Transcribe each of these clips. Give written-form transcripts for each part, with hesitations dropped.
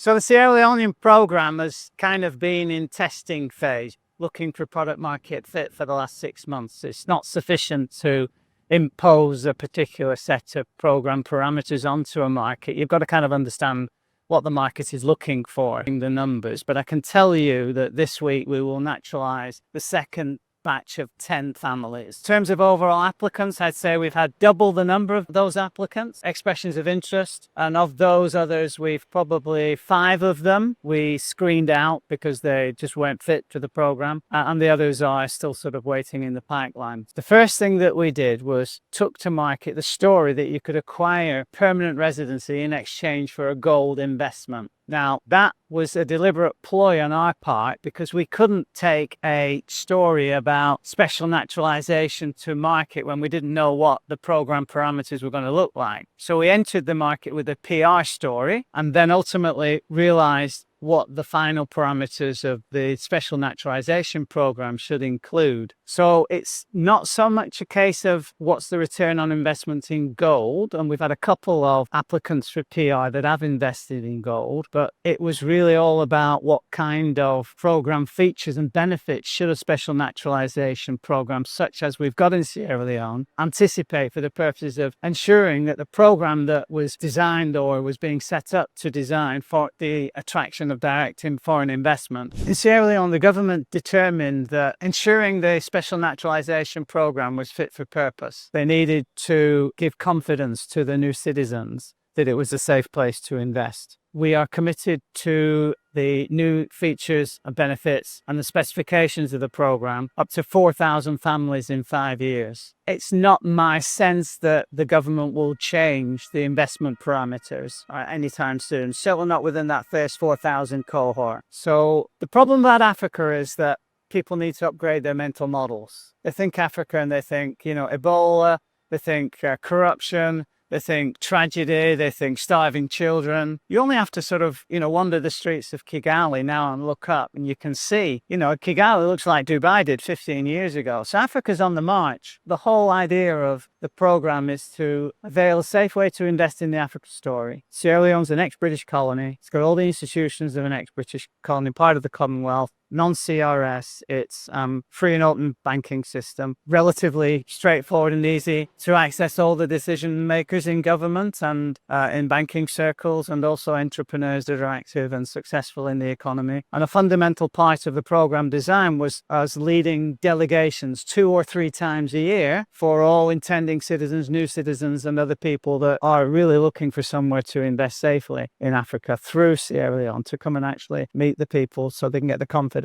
So the Sierra Leonean program has kind of been in testing phase, looking for product market fit for the last 6 months. It's not sufficient to impose a particular set of program parameters onto a market. You've got to kind of understand what the market is looking for in the numbers. But I can tell you that this week we will naturalize the second batch of 10 families. In terms of overall applicants, I'd say we've had double the number of those applicants, expressions of interest. And of those others, we've probably 5 of them we screened out because they just weren't fit for the program. And the others are still sort of waiting in the pipeline. The first thing that we did was took to market the story that you could acquire permanent residency in exchange for a gold investment. Now, that was a deliberate ploy on our part because we couldn't take a story about special naturalization to market when we didn't know what the program parameters were going to look like. So we entered the market with a PR story and then ultimately realized what the final parameters of the special naturalization program should include. So it's not so much a case of what's the return on investment in gold, and we've had a couple of applicants for PR that have invested in gold, but it was really all about what kind of program features and benefits should a special naturalization program such as we've got in Sierra Leone anticipate for the purposes of ensuring that the program that was designed or was being set up to design for the attraction of direct foreign investment. In Sierra Leone, the government determined that ensuring the special naturalization program was fit for purpose, they needed to give confidence to the new citizens that it was a safe place to invest. We are committed to the new features and benefits and the specifications of the program, up to 4,000 families in 5 years. It's not my sense that the government will change the investment parameters anytime soon, certainly not within that first 4,000 cohort. So the problem about Africa is that people need to upgrade their mental models. They think Africa and they think, Ebola, they think corruption, they think tragedy, they think starving children. You only have to sort of, wander the streets of Kigali now and look up and you can see, Kigali looks like Dubai did 15 years ago. So Africa's on the march. The whole idea of the program is to avail a safe way to invest in the Africa story. Sierra Leone's an ex-British colony. It's got all the institutions of an ex-British colony, part of the Commonwealth. Non-CRS, it's free and open banking system, relatively straightforward and easy to access all the decision makers in government and in banking circles, and also entrepreneurs that are active and successful in the economy. And a fundamental part of the program design was us leading delegations 2 or 3 times a year for all intending citizens, new citizens, and other people that are really looking for somewhere to invest safely in Africa through Sierra Leone to come and actually meet the people so they can get the confidence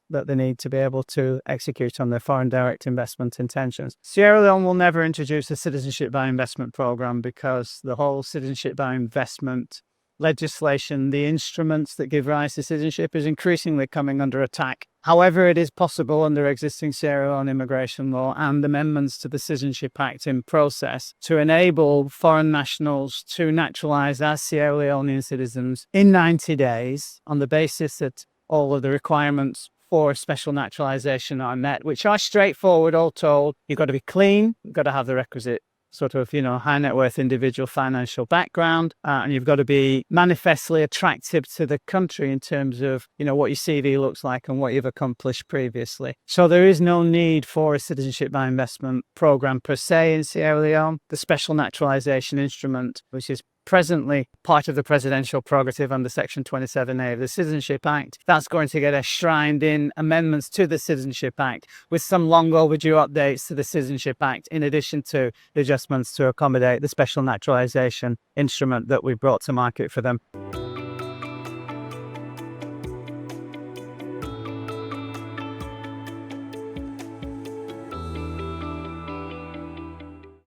that they need to be able to execute on their foreign direct investment intentions. Sierra Leone will never introduce a citizenship by investment program because the whole citizenship by investment legislation, the instruments that give rise to citizenship, is increasingly coming under attack. However, it is possible under existing Sierra Leone immigration law and amendments to the Citizenship Act in process to enable foreign nationals to naturalize as Sierra Leonean citizens in 90 days on the basis that all of the requirements for special naturalization are met, which are straightforward, all told. You've got to be clean, you've got to have the requisite sort of, high net worth individual financial background, and you've got to be manifestly attractive to the country in terms of, what your CV looks like and what you've accomplished previously. So there is no need for a citizenship by investment program per se in Sierra Leone. The special naturalization instrument, which is presently part of the presidential prerogative under Section 27A of the Citizenship Act, that's going to get enshrined in amendments to the Citizenship Act with some long overdue updates to the Citizenship Act, in addition to the adjustments to accommodate the special naturalization instrument that we brought to market for them.